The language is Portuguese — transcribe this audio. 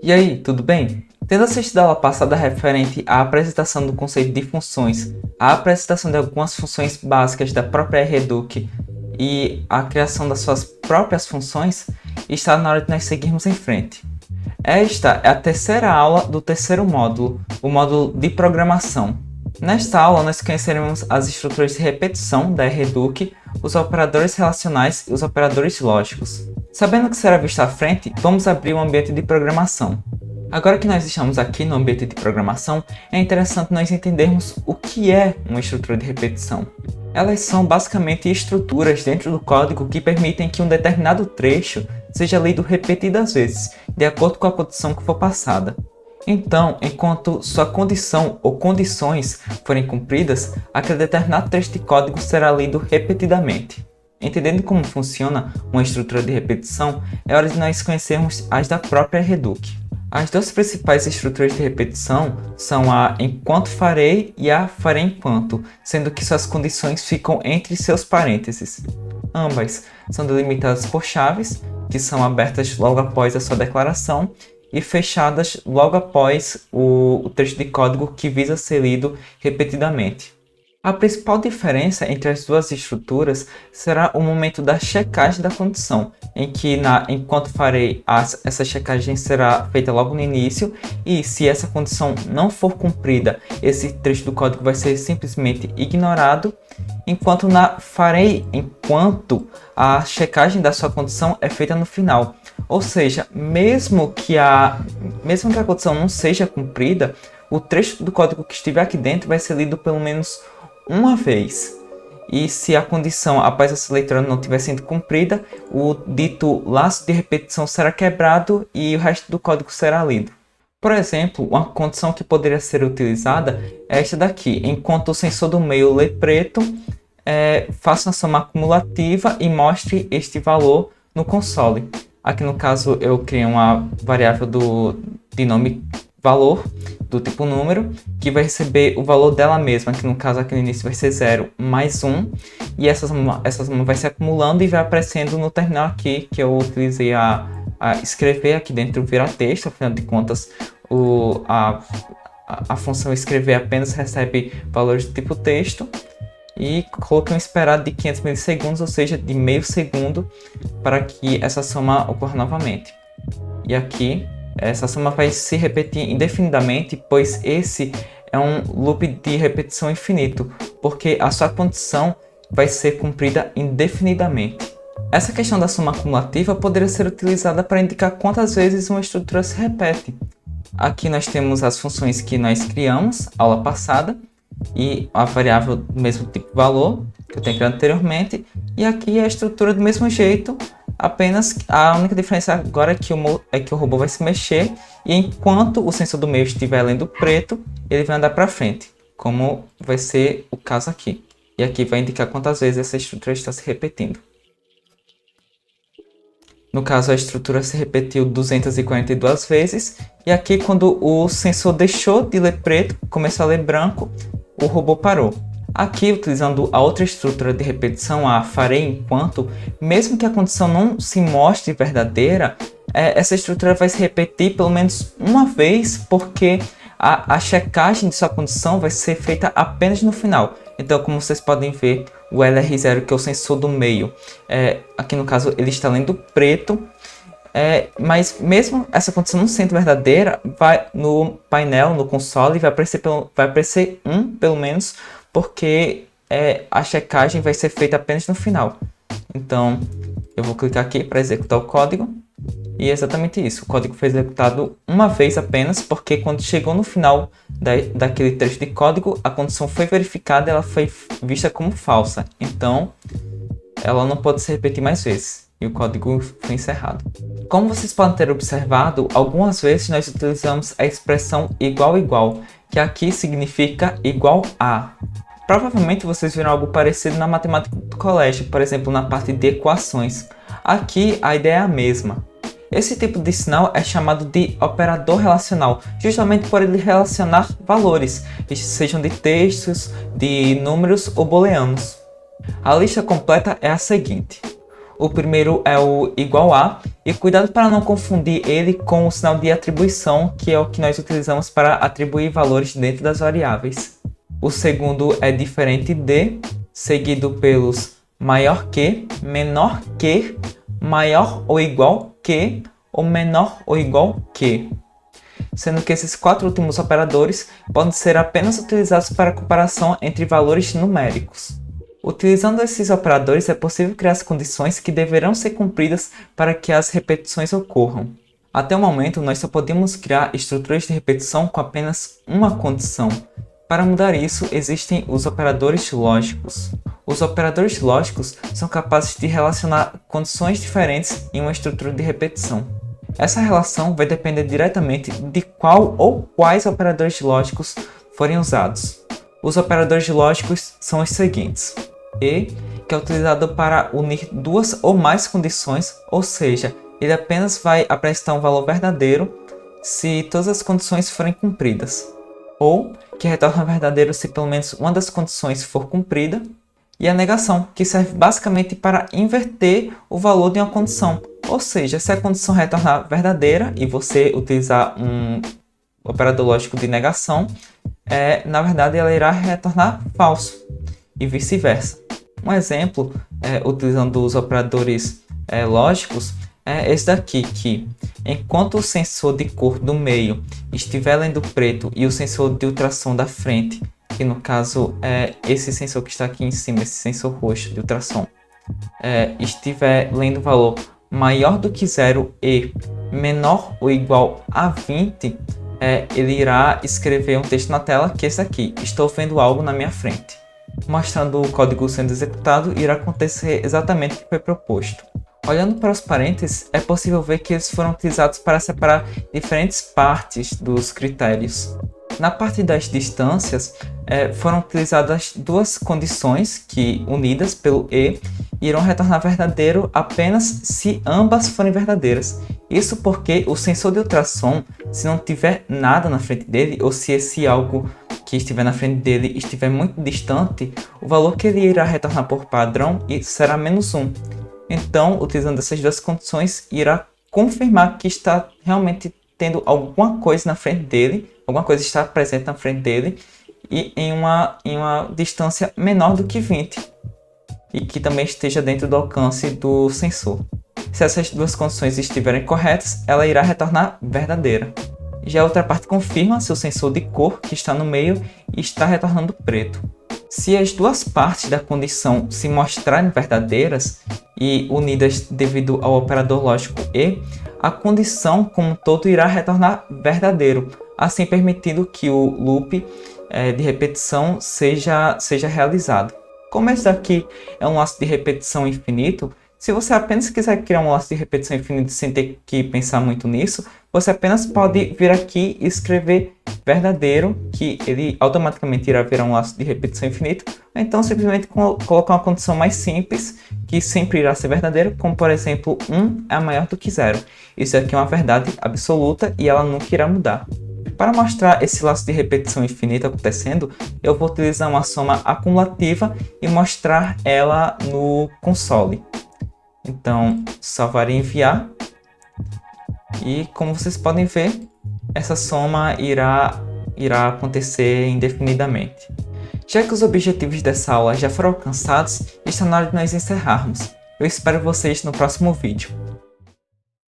E aí, tudo bem? Tendo assistido a aula passada referente à apresentação do conceito de funções, a apresentação de algumas funções básicas da própria Reduc e a criação das suas próprias funções, está na hora de nós seguirmos em frente. Esta é a terceira aula do terceiro módulo, o módulo de programação. Nesta aula, nós conheceremos as estruturas de repetição da Reduc, os operadores relacionais e os operadores lógicos. Sabendo o que será visto à frente, vamos abrir o ambiente de programação. Agora que nós estamos aqui no ambiente de programação, é interessante nós entendermos o que é uma estrutura de repetição. Elas são basicamente estruturas dentro do código que permitem que um determinado trecho seja lido repetidas vezes, de acordo com a condição que for passada. Então, enquanto sua condição ou condições forem cumpridas, aquele determinado trecho de código será lido repetidamente. Entendendo como funciona uma estrutura de repetição, é hora de nós conhecermos as da própria Reduc. As duas principais estruturas de repetição são a enquanto farei e a farei enquanto, sendo que suas condições ficam entre seus parênteses. Ambas são delimitadas por chaves, que são abertas logo após a sua declaração, e fechadas logo após o trecho de código que visa ser lido repetidamente. A principal diferença entre as duas estruturas será o momento da checagem da condição, em que enquanto farei, essa checagem será feita logo no início, e se essa condição não for cumprida, esse trecho do código vai ser simplesmente ignorado, enquanto na farei enquanto, a checagem da sua condição é feita no final. Ou seja, mesmo que a condição não seja cumprida, o trecho do código que estiver aqui dentro vai ser lido pelo menos uma vez. E se a condição após essa leitura não tiver sido cumprida, o dito laço de repetição será quebrado e o resto do código será lido. Por exemplo, uma condição que poderia ser utilizada é esta daqui: enquanto o sensor do meio lê preto, faça uma soma acumulativa e mostre este valor no console. Aqui no caso eu criei uma variável de nome valor, do tipo número, que vai receber o valor dela mesma, que no caso aqui no início vai ser 0 mais 1, e essa soma vai se acumulando e vai aparecendo no terminal aqui, que eu utilizei a escrever aqui dentro virar texto. Afinal de contas, a função escrever apenas recebe valores do tipo texto, e coloquei um esperado de 500 milissegundos, ou seja, de meio segundo, para que essa soma ocorra novamente. E aqui, essa soma vai se repetir indefinidamente, pois esse é um loop de repetição infinito, porque a sua condição vai ser cumprida indefinidamente. Essa questão da soma acumulativa poderia ser utilizada para indicar quantas vezes uma estrutura se repete. Aqui nós temos as funções que nós criamos aula passada, e a variável do mesmo tipo valor, que eu tenho criado anteriormente, e aqui a estrutura do mesmo jeito, apenas a única diferença agora é que o robô vai se mexer, e enquanto o sensor do meio estiver lendo preto, ele vai andar para frente, como vai ser o caso aqui. E aqui vai indicar quantas vezes essa estrutura está se repetindo. No caso, a estrutura se repetiu 242 vezes, e aqui quando o sensor deixou de ler preto, começou a ler branco, o robô parou. Aqui, utilizando a outra estrutura de repetição, a farei enquanto, mesmo que a condição não se mostre verdadeira, essa estrutura vai se repetir pelo menos uma vez, porque a checagem de sua condição vai ser feita apenas no final. Então, como vocês podem ver, o LR0, que é o sensor do meio, aqui no caso ele está lendo preto, mas mesmo essa condição não sendo verdadeira, vai no painel, no console, vai aparecer 1 pelo menos, porque a checagem vai ser feita apenas no final. Então, eu vou clicar aqui para executar o código, e é exatamente isso. O código foi executado uma vez apenas, porque quando chegou no final daquele trecho de código, a condição foi verificada e ela foi vista como falsa. Então, ela não pode se repetir mais vezes, e o código foi encerrado. Como vocês podem ter observado, algumas vezes nós utilizamos a expressão igual, que aqui significa igual a. Provavelmente vocês viram algo parecido na matemática do colégio, por exemplo, na parte de equações. Aqui a ideia é a mesma. Esse tipo de sinal é chamado de operador relacional, justamente por ele relacionar valores, sejam de textos, de números ou booleanos. A lista completa é a seguinte: O primeiro é o igual a, e cuidado para não confundir ele com o sinal de atribuição, que é o que nós utilizamos para atribuir valores dentro das variáveis. O segundo é diferente de, seguido pelos maior que, menor que, maior ou igual que, ou menor ou igual que. Sendo que esses 4 últimos operadores podem ser apenas utilizados para comparação entre valores numéricos. Utilizando esses operadores, é possível criar as condições que deverão ser cumpridas para que as repetições ocorram. Até o momento, nós só podíamos criar estruturas de repetição com apenas uma condição. Para mudar isso, existem os operadores lógicos. Os operadores lógicos são capazes de relacionar condições diferentes em uma estrutura de repetição. Essa relação vai depender diretamente de qual ou quais operadores lógicos forem usados. Os operadores lógicos são os seguintes: e, que é utilizado para unir duas ou mais condições, ou seja, ele apenas vai apresentar um valor verdadeiro se todas as condições forem cumpridas, ou, que retorna verdadeiro se pelo menos uma das condições for cumprida, e a negação, que serve basicamente para inverter o valor de uma condição, ou seja, se a condição retornar verdadeira e você utilizar um operador lógico de negação, na verdade ela irá retornar falso, e vice-versa. Um exemplo, utilizando os operadores lógicos, é esse daqui, que enquanto o sensor de cor do meio estiver lendo preto e o sensor de ultrassom da frente, que no caso é esse sensor que está aqui em cima, esse sensor roxo de ultrassom, estiver lendo o valor maior do que 0 e menor ou igual a 20, ele irá escrever um texto na tela, que é esse aqui: estou vendo algo na minha frente. Mostrando o código sendo executado, irá acontecer exatamente o que foi proposto. Olhando para os parênteses, é possível ver que eles foram utilizados para separar diferentes partes dos critérios. Na parte das distâncias, foram utilizadas duas condições que, unidas pelo e, irão retornar verdadeiro apenas se ambas forem verdadeiras. Isso porque o sensor de ultrassom, se não tiver nada na frente dele, ou se esse algo que estiver na frente dele estiver muito distante, o valor que ele irá retornar por padrão será -1. Então, utilizando essas duas condições, irá confirmar que está realmente tendo alguma coisa na frente dele, alguma coisa está presente na frente dele, e em uma distância menor do que 20, e que também esteja dentro do alcance do sensor. Se essas duas condições estiverem corretas, ela irá retornar verdadeira. Já a outra parte confirma se o sensor de cor que está no meio está retornando preto. Se as duas partes da condição se mostrarem verdadeiras e unidas devido ao operador lógico e, a condição como um todo irá retornar verdadeiro, assim permitindo que o loop de repetição seja realizado. Como esse daqui é um laço de repetição infinito, se você apenas quiser criar um laço de repetição infinito sem ter que pensar muito nisso, você apenas pode vir aqui e escrever verdadeiro, que ele automaticamente irá virar um laço de repetição infinito, ou então simplesmente colocar uma condição mais simples, que sempre irá ser verdadeiro, como por exemplo 1 é maior do que 0. Isso aqui é uma verdade absoluta e ela nunca irá mudar. Para mostrar esse laço de repetição infinita acontecendo, eu vou utilizar uma soma acumulativa e mostrar ela no console. Então, salvar e enviar. E como vocês podem ver, essa soma irá acontecer indefinidamente. Já que os objetivos dessa aula já foram alcançados, está na hora de nós encerrarmos. Eu espero vocês no próximo vídeo.